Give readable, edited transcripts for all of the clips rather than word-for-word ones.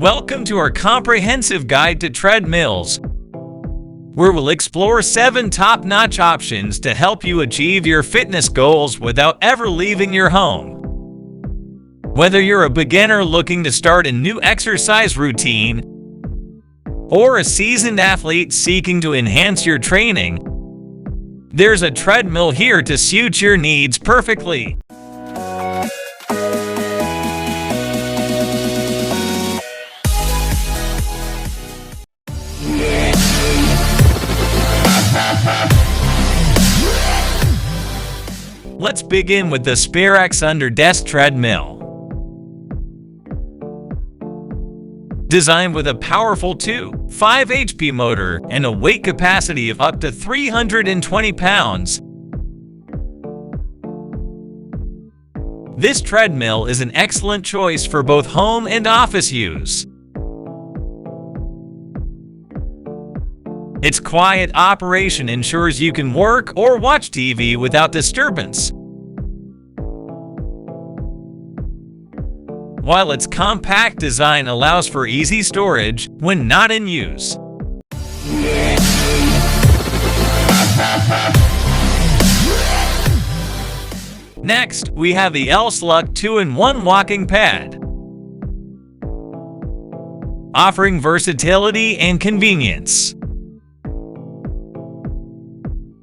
Welcome to our comprehensive guide to treadmills, where we'll explore 7 top-notch options to help you achieve your fitness goals without ever leaving your home. Whether you're a beginner looking to start a new exercise routine, or a seasoned athlete seeking to enhance your training, there's a treadmill here to suit your needs perfectly. Let's begin with the Sperax Under Desk Treadmill. Designed with a powerful 2.5 HP motor and a weight capacity of up to 320 pounds, this treadmill is an excellent choice for both home and office use. Its quiet operation ensures you can work or watch TV without disturbance, while its compact design allows for easy storage when not in use. Next, we have the Elseluck 2-in-1 walking pad, offering versatility and convenience.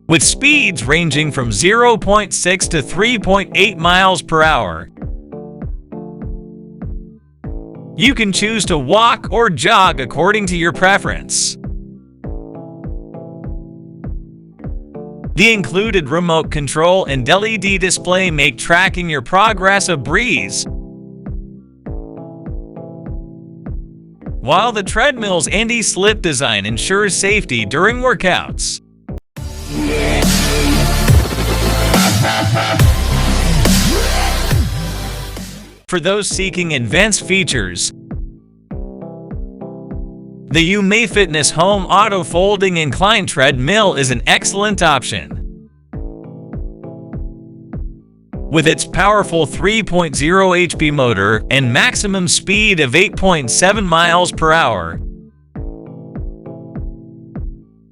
With speeds ranging from 0.6 to 3.8 miles per hour, you can choose to walk or jog according to your preference. The included remote control and LED display make tracking your progress a breeze, while the treadmill's anti-slip design ensures safety during workouts. For those seeking advanced features, the You Fitness Home Auto Folding Incline Treadmill is an excellent option. With its powerful 3.0 HP motor and maximum speed of 8.7 miles per hour,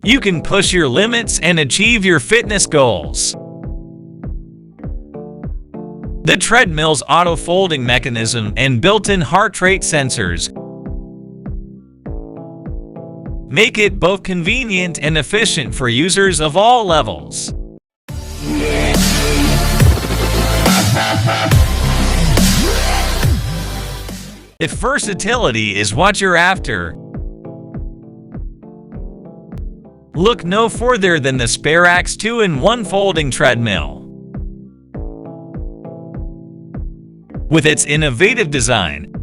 you can push your limits and achieve your fitness goals. The treadmill's auto-folding mechanism and built-in heart rate sensors make it both convenient and efficient for users of all levels. If versatility is what you're after, look no further than the Sperax 2-in-1 folding treadmill. With its innovative design,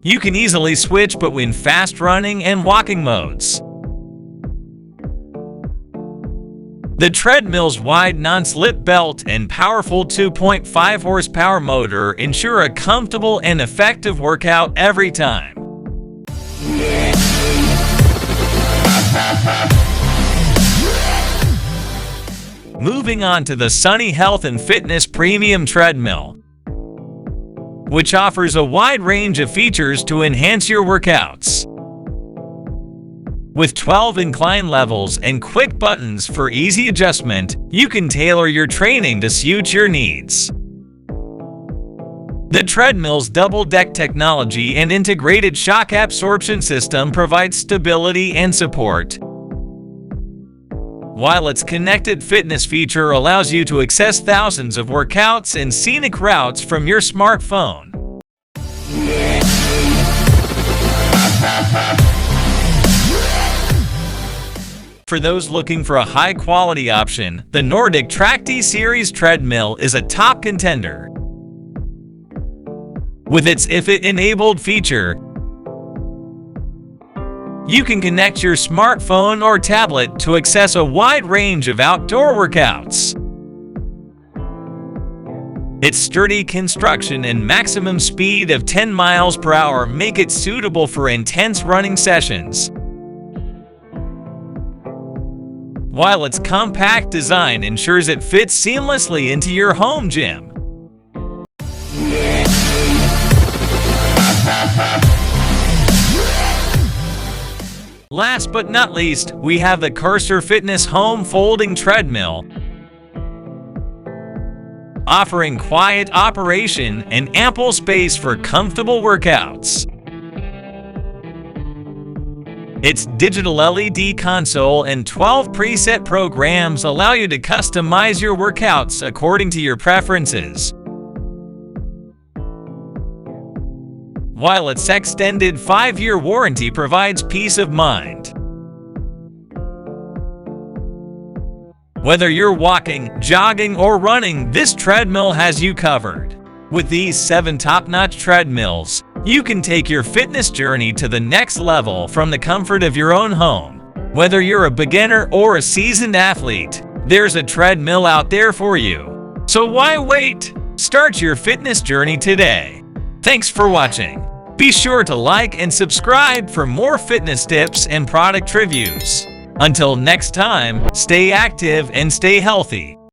you can easily switch between fast running and walking modes. The treadmill's wide non-slip belt and powerful 2.5 horsepower motor ensure a comfortable and effective workout every time. Moving on to the Sunny Health and Fitness Premium Treadmill, which offers a wide range of features to enhance your workouts. With 12 incline levels and quick buttons for easy adjustment, you can tailor your training to suit your needs. The treadmill's double-deck technology and integrated shock absorption system provides stability and support, while its connected fitness feature allows you to access thousands of workouts and scenic routes from your smartphone. For those looking for a high-quality option, the Nordic Tracti Series treadmill is a top contender. With its IFIT-enabled feature, you can connect your smartphone or tablet to access a wide range of outdoor workouts. Its sturdy construction and maximum speed of 10 miles per hour make it suitable for intense running sessions, while its compact design ensures it fits seamlessly into your home gym. Last but not least, we have the Cursor Fitness Home Folding Treadmill, offering quiet operation and ample space for comfortable workouts. Its digital LED console and 12 preset programs allow you to customize your workouts according to your preferences, while its extended 5-year warranty provides peace of mind. Whether you're walking, jogging, or running, this treadmill has you covered. With these 7 top-notch treadmills, you can take your fitness journey to the next level from the comfort of your own home. Whether you're a beginner or a seasoned athlete, there's a treadmill out there for you. So why wait? Start your fitness journey today. Thanks for watching. Be sure to like and subscribe for more fitness tips and product reviews. Until next time, stay active and stay healthy.